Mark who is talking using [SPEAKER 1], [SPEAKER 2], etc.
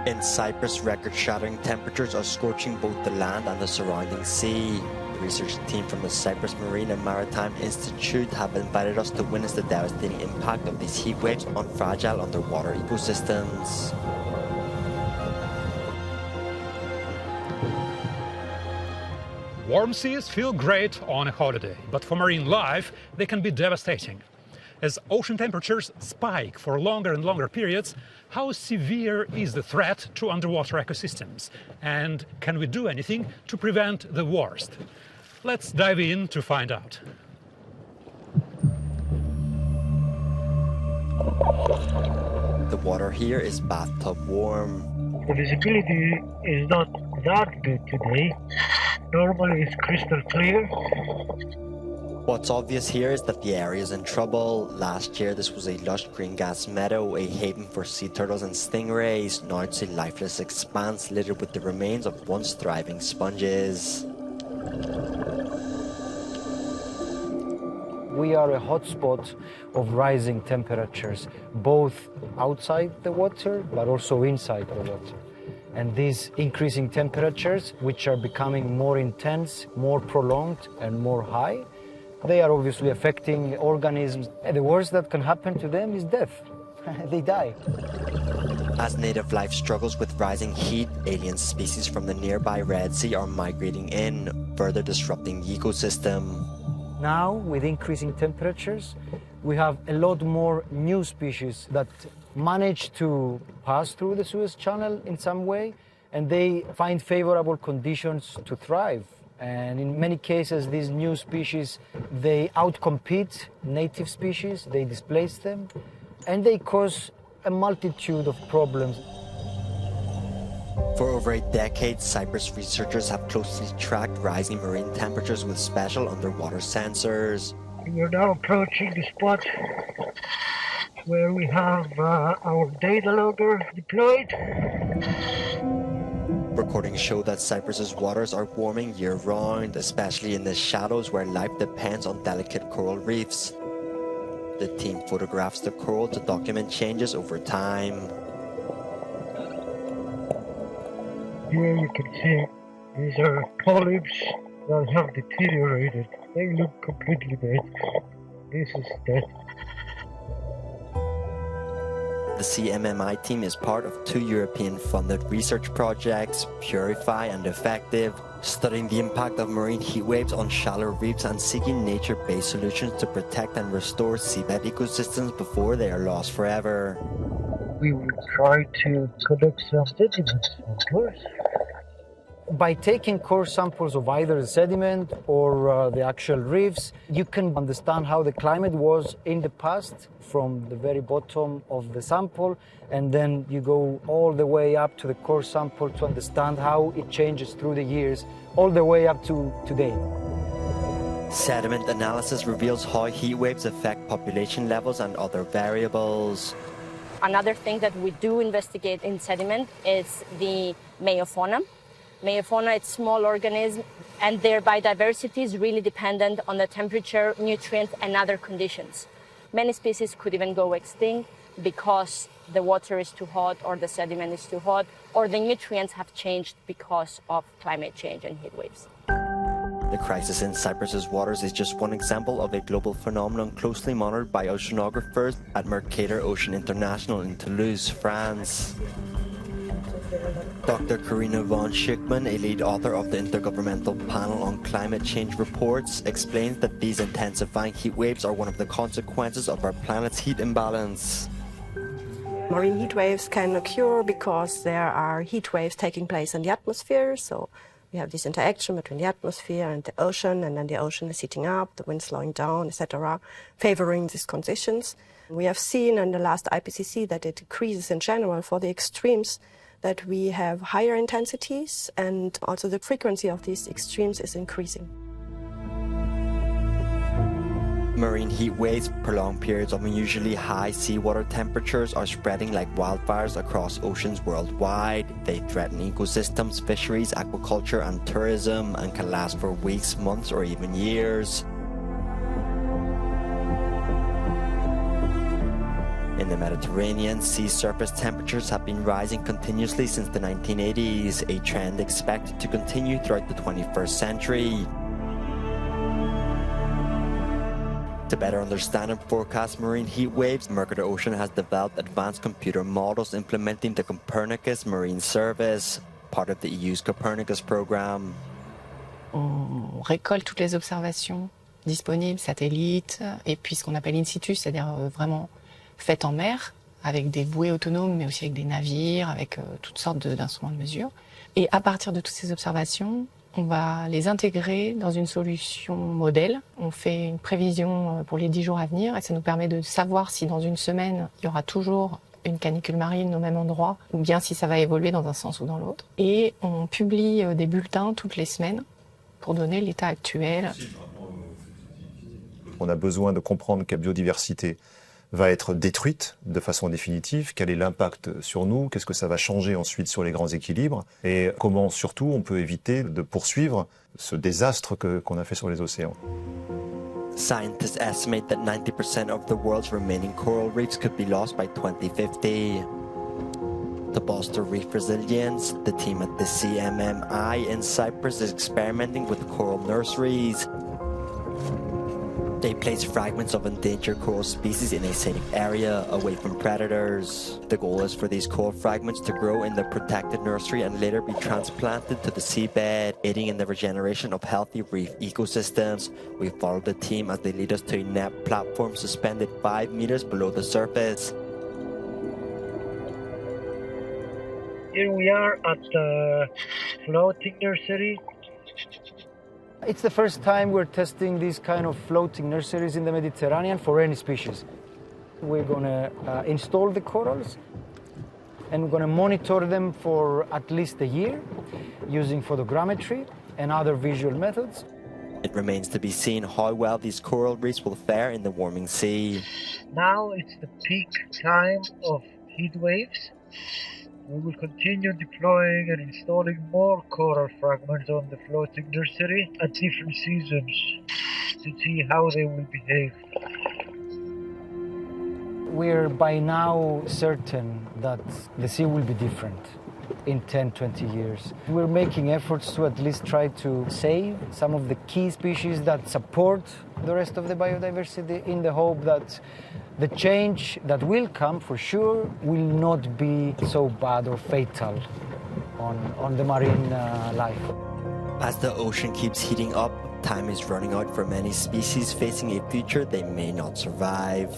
[SPEAKER 1] In Cyprus, record-shattering temperatures are scorching both the land and the surrounding sea. The research team from the Cyprus Marine and Maritime Institute have invited us to witness the devastating impact of these heat waves on fragile underwater ecosystems.
[SPEAKER 2] Warm seas feel great on a holiday, but for marine life, they can be devastating. As ocean temperatures spike for longer and longer periods, how severe is the threat to underwater ecosystems? And can we do anything to prevent the worst? Let's dive in to find out.
[SPEAKER 1] The water here is bathtub warm.
[SPEAKER 3] The visibility is not that good today. Normally it's crystal clear.
[SPEAKER 1] What's obvious here is that the area is in trouble. Last year this was a lush green grass meadow, a haven for sea turtles and stingrays. Now it's a lifeless expanse littered with the remains of once thriving sponges.
[SPEAKER 4] We are a hotspot of rising temperatures, both outside the water but also inside the water. And these increasing temperatures, which are becoming more intense, more prolonged and more high, they are obviously affecting organisms. And the worst that can happen to them is death. They die.
[SPEAKER 1] As native life struggles with rising heat, alien species from the nearby Red Sea are migrating in, further disrupting the ecosystem.
[SPEAKER 4] Now, with increasing temperatures, we have a lot more new species that manage to pass through the Suez Channel in some way, and they find favorable conditions to thrive. And in many cases, these new species, they outcompete native species, they displace them, and they cause a multitude of problems.
[SPEAKER 1] For over a decade, Cyprus researchers have closely tracked rising marine temperatures with special underwater sensors.
[SPEAKER 3] We are now approaching the spot where we have our data logger deployed.
[SPEAKER 1] Recordings show that Cyprus's waters are warming year-round, especially in the shallows where life depends on delicate coral reefs. The team photographs the coral to document changes over time.
[SPEAKER 3] Here you can see these are polyps that have deteriorated. They look completely dead. This is dead.
[SPEAKER 1] The CMMI team is part of two European-funded research projects, Purify and Effective, studying the impact of marine heat waves on shallow reefs and seeking nature-based solutions to protect and restore seabed ecosystems before they are lost forever.
[SPEAKER 3] We will try to collect some sediments, of course.
[SPEAKER 4] By taking core samples of either the sediment or the actual reefs, you can understand how the climate was in the past from the very bottom of the sample, and then you go all the way up to the core sample to understand how it changes through the years, all the way up to today.
[SPEAKER 1] Sediment analysis reveals how heat waves affect population levels and other variables.
[SPEAKER 5] Another thing that we do investigate in sediment is the meiofauna. Meiofauna is small organisms, and their biodiversity is really dependent on the temperature, nutrients, and other conditions. Many species could even go extinct because the water is too hot, or the sediment is too hot, or the nutrients have changed because of climate change and heat waves.
[SPEAKER 1] The crisis in Cyprus's waters is just one example of a global phenomenon closely monitored by oceanographers at Mercator Ocean International in Toulouse, France. Dr. Karina von Schickman, a lead author of the Intergovernmental Panel on Climate Change Reports, explains that these intensifying heat waves are one of the consequences of our planet's heat imbalance.
[SPEAKER 6] Marine heat waves can occur because there are heat waves taking place in the atmosphere. So we have this interaction between the atmosphere and the ocean, and then the ocean is heating up, the wind slowing down, etc., favoring these conditions. We have seen in the last IPCC that it decreases in general for the extremes, that we have higher intensities, and also the frequency of these extremes is increasing.
[SPEAKER 1] Marine heat waves, prolonged periods of unusually high seawater temperatures, are spreading like wildfires across oceans worldwide. They threaten ecosystems, fisheries, aquaculture and tourism, and can last for weeks, months or even years. In the Mediterranean, sea surface temperatures have been rising continuously since the 1980s, a trend expected to continue throughout the 21st century. To better understand and forecast marine heat waves, Mercator Ocean has developed advanced computer models implementing the Copernicus Marine Service, part of the EU's Copernicus program.
[SPEAKER 7] On récolte toutes les observations disponibles, satellites, et puis ce qu'on appelle in situ, c'est-à-dire vraiment faites en mer, avec des bouées autonomes, mais aussi avec des navires, avec toutes sortes d'instruments de mesure. Et à partir de toutes ces observations, on va les intégrer dans une solution modèle. On fait une prévision pour les 10 jours à venir et ça nous permet de savoir si dans une semaine, il y aura toujours une canicule marine au même endroit ou bien si ça va évoluer dans un sens ou dans l'autre. Et on publie des bulletins toutes les semaines pour donner l'état actuel.
[SPEAKER 8] On a besoin de comprendre quelle biodiversité va être détruite de façon définitive, quel est l'impact sur nous, qu'est-ce que ça va changer ensuite sur les grands équilibres, et comment surtout on peut éviter de poursuivre ce désastre qu'on a fait sur les océans.
[SPEAKER 1] Scientists estimate that 90% of the world's remaining coral reefs could be lost by 2050. To bolster reef resilience, the team at the CMMI in Cyprus is experimenting with coral nurseries. They place fragments of endangered coral species in a scenic area away from predators. The goal is for these coral fragments to grow in the protected nursery and later be transplanted to the seabed, aiding in the regeneration of healthy reef ecosystems. We follow the team as they lead us to a net platform suspended 5 meters below the surface.
[SPEAKER 3] Here we are at the floating nursery.
[SPEAKER 4] It's the first time we're testing these kind of floating nurseries in the Mediterranean for any species. We're going to install the corals and we're going to monitor them for at least a year using photogrammetry and other visual methods.
[SPEAKER 1] It remains to be seen how well these coral reefs will fare in the warming sea.
[SPEAKER 3] Now it's the peak time of heat waves. We will continue deploying and installing more coral fragments on the floating nursery at different seasons to see how they will behave.
[SPEAKER 4] We're by now certain that the sea will be different in 10-20 years. We're making efforts to at least try to save some of the key species that support the rest of the biodiversity in the hope that the change that will come for sure will not be so bad or fatal on the marine life.
[SPEAKER 1] As the ocean keeps heating up, time is running out for many species facing a future they may not survive.